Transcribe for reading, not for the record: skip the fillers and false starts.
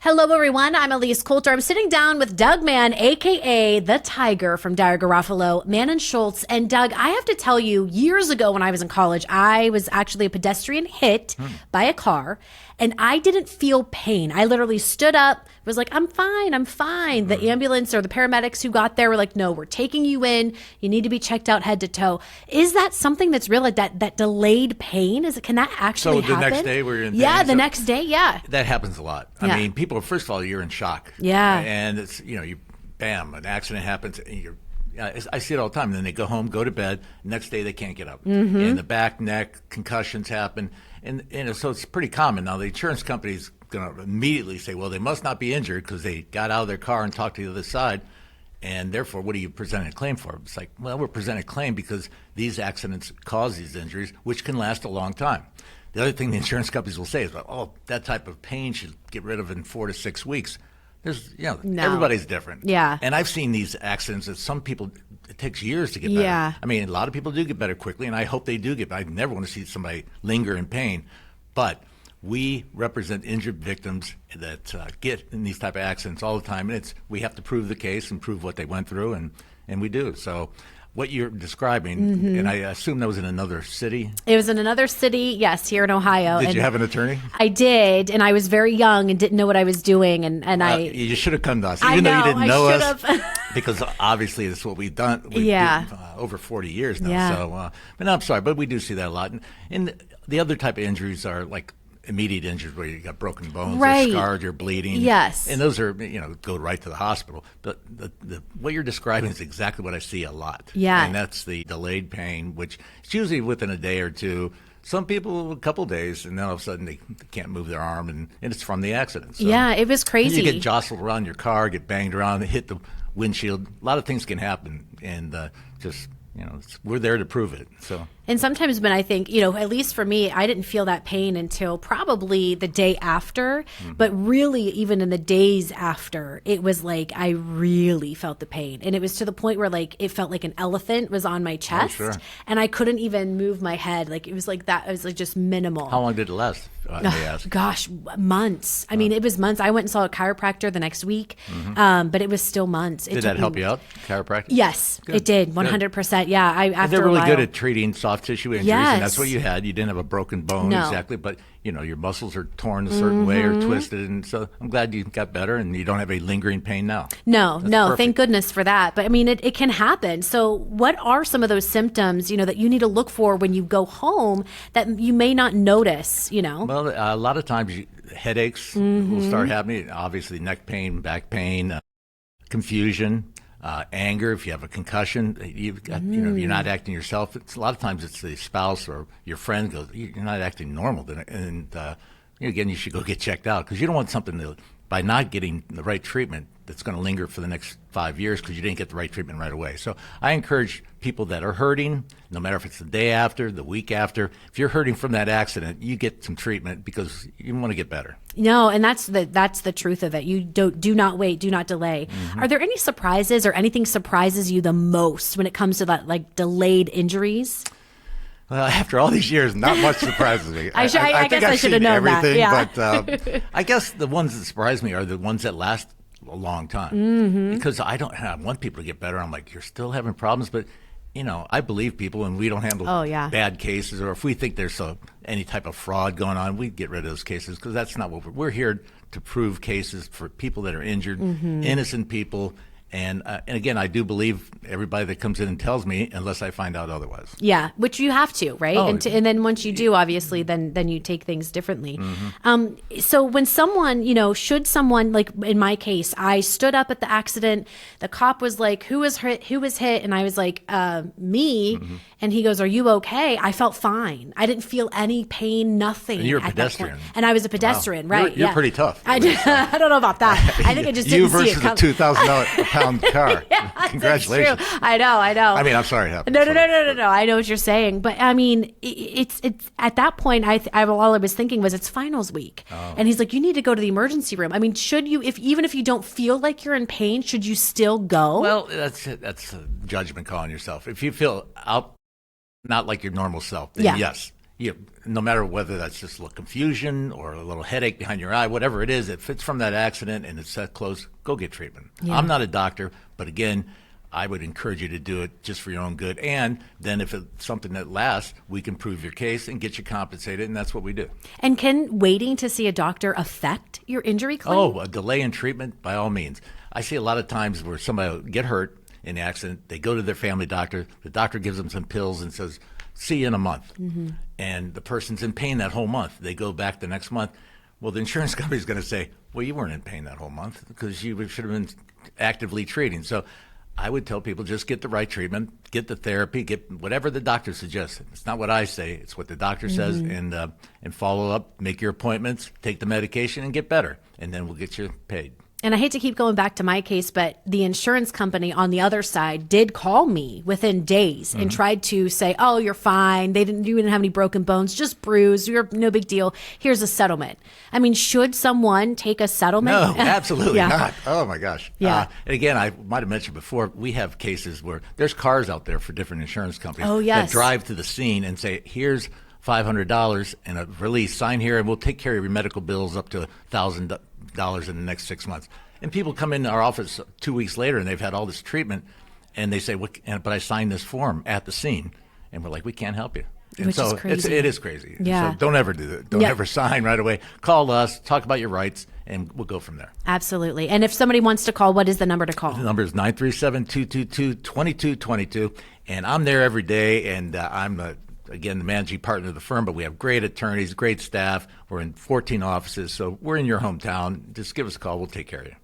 Hello, everyone. I'm Elise Coulter. I'm sitting down with Doug Mann, a.k.a. the Tiger from Dyer, Garofalo, Mann Schultz. And Doug, I have to tell you, years ago when I was in college, I was actually a pedestrian hit by a car, and I didn't feel pain. I literally stood up, was like, I'm fine, I'm fine. The ambulance or the paramedics who got there were like, no, we're taking you in. You need to be checked out head to toe. Is that something that's real, like that delayed pain? Can that actually happen? So the next day where you're in pain? Yeah, the next day, yeah. That happens a lot. I mean, people, first of all, you're in shock. Yeah. And it's, bam, an accident happens and I see it all the time. And then they go home, go to bed. Next day, they can't get up. And the back, neck, concussions happen. And so it's pretty common. Now, the insurance company's going to immediately say, well, they must not be injured because they got out of their car and talked to the other side. And therefore, what are you presenting a claim for? It's like, well, we're presenting a claim because these accidents cause these injuries, which can last a long time. The other thing the insurance companies will say is, well, that type of pain should get rid of in 4 to 6 weeks. There's, No. Everybody's different. Yeah. And I've seen these accidents that some people, it takes years to get better. Yeah. I mean, a lot of people do get better quickly, and I hope they do get better. I never want to see somebody linger in pain. But we represent injured victims that get in these type of accidents all the time, and we have to prove the case and prove what they went through, and we do. So what you're describing, and I assume that was in another city? It was in another city, yes, here in Ohio. Did you have an attorney? I did, and I was very young and didn't know what I was doing, and you should have come to us, though you didn't know us, because obviously that's what we've done. We've been, over 40 years now. Yeah. So, but no, I'm sorry, but we do see that a lot. And the other type of injuries are like immediate injuries where you got broken bones, Right. you're scarred, you're bleeding. Yes. And those are, go right to the hospital. But what you're describing is exactly what I see a lot. Yeah. And that's the delayed pain, which is usually within a day or two. Some people, a couple days, and then all of a sudden they can't move their arm, and it's from the accident. So, yeah, it was crazy. You get jostled around your car, get banged around, hit the windshield. A lot of things can happen, and we're there to prove it. So. And sometimes when I think, at least for me, I didn't feel that pain until probably the day after. But really, even in the days after, it was like I really felt the pain. And it was to the point where it felt like an elephant was on my chest. Oh, sure. And I couldn't even move my head. It was like that. It was like just minimal. How long did it last? Gosh, months. I mean, it was months. I went and saw a chiropractor the next week, but it was still months. Did that help you out, chiropractic? Yes, Good. It did, 100%. Yeah, after they're really a while, good at treating soft tissue injuries, Yes. and that's what you had. You didn't have a broken bone No. exactly, but your muscles are torn a certain way or twisted, and so I'm glad you got better and you don't have any lingering pain now. No, Perfect. thank goodness for that. But I mean, it can happen. So what are some of those symptoms, that you need to look for when you go home that you may not notice, Well, a lot of times headaches will start happening. Obviously, neck pain, back pain, confusion. Anger, if you have a concussion, you've got, you're not acting yourself. A lot of times it's the spouse or your friend goes, you're not acting normal. And again, you should go get checked out because you don't want something that, by not getting the right treatment, that's going to linger for the next 5 years because you didn't get the right treatment right away. So I encourage people that are hurting, no matter if it's the day after, the week after, if you're hurting from that accident, you get some treatment because you want to get better. No, and that's the truth of it. You do not wait, do not delay. Are there any surprises or anything surprises you the most when it comes to that delayed injuries? Well, after all these years, not much surprises me. I guess I should have known everything, that. Yeah. But I guess the ones that surprise me are the ones that last a long time. Because I want people to get better. I'm like, you're still having problems, but I believe people, and we don't handle bad cases, or if we think there's any type of fraud going on, we get rid of those cases because that's not what we're here to prove cases for people that are injured, innocent people. And again, I do believe everybody that comes in and tells me, unless I find out otherwise. Yeah, which you have to, right? Oh, and then once you do, obviously, then you take things differently. So when someone, should someone, like in my case, I stood up at the accident. The cop was like, "Who was hit? Who was hit?" And I was like, "Me." And he goes, "Are you okay?" I felt fine. I didn't feel any pain, nothing. And you're a at pedestrian. That point. And I was a pedestrian, wow. right? You're pretty tough. I don't know about that. I think I just didn't see it come. You versus a 2,000-pound car. Yeah, Congratulations. That's true. I know. I mean, I'm sorry it happened. No. I know what you're saying, but I mean, it's at that point. All I was thinking was it's finals week, and he's like, you need to go to the emergency room. I mean, should you, even if you don't feel like you're in pain, should you still go? Well, that's a judgment call on yourself. If you feel not like your normal self, then yes. no matter whether that's just a little confusion or a little headache behind your eye, whatever it is, if it's from that accident and it's that close, go get treatment. Yeah. I'm not a doctor, but again, I would encourage you to do it just for your own good. And then if it's something that lasts, we can prove your case and get you compensated, and that's what we do. And can waiting to see a doctor affect your injury claim? Oh, a delay in treatment, by all means. I see a lot of times where somebody will get hurt in the accident, they go to their family doctor, the doctor gives them some pills and says, see you in a month. And the person's in pain that whole month. They go back the next month. Well, the insurance company's going to say, well, you weren't in pain that whole month because you should have been actively treating. So I would tell people just get the right treatment, get the therapy, get whatever the doctor suggests. It's not what I say, it's what the doctor says, and follow up, make your appointments, take the medication, and get better. And then we'll get you paid. And I hate to keep going back to my case, but the insurance company on the other side did call me within days and tried to say, oh, you're fine. You didn't have any broken bones, just bruised. You're no big deal. Here's a settlement. I mean, should someone take a settlement? No, absolutely Yeah. not. Oh, my gosh. Yeah. And again, I might have mentioned before, we have cases where there's cars out there for different insurance companies Oh, yes. that drive to the scene and say, here's $500 and a release, sign here, and we'll take care of your medical bills up to $1,000 in the next 6 months. And people come in our office 2 weeks later and they've had all this treatment, and they say, but I signed this form at the scene. And we're like, we can't help you. And Which so is crazy. it is crazy. Yeah. So don't ever do that. Don't ever sign right away. Call us, talk about your rights, and we'll go from there. Absolutely. And if somebody wants to call, what is the number to call? The number is 937-222-2222. And I'm there every day, and I'm again, the managing partner of the firm, but we have great attorneys, great staff. We're in 14 offices, so we're in your hometown. Just give us a call. We'll take care of you.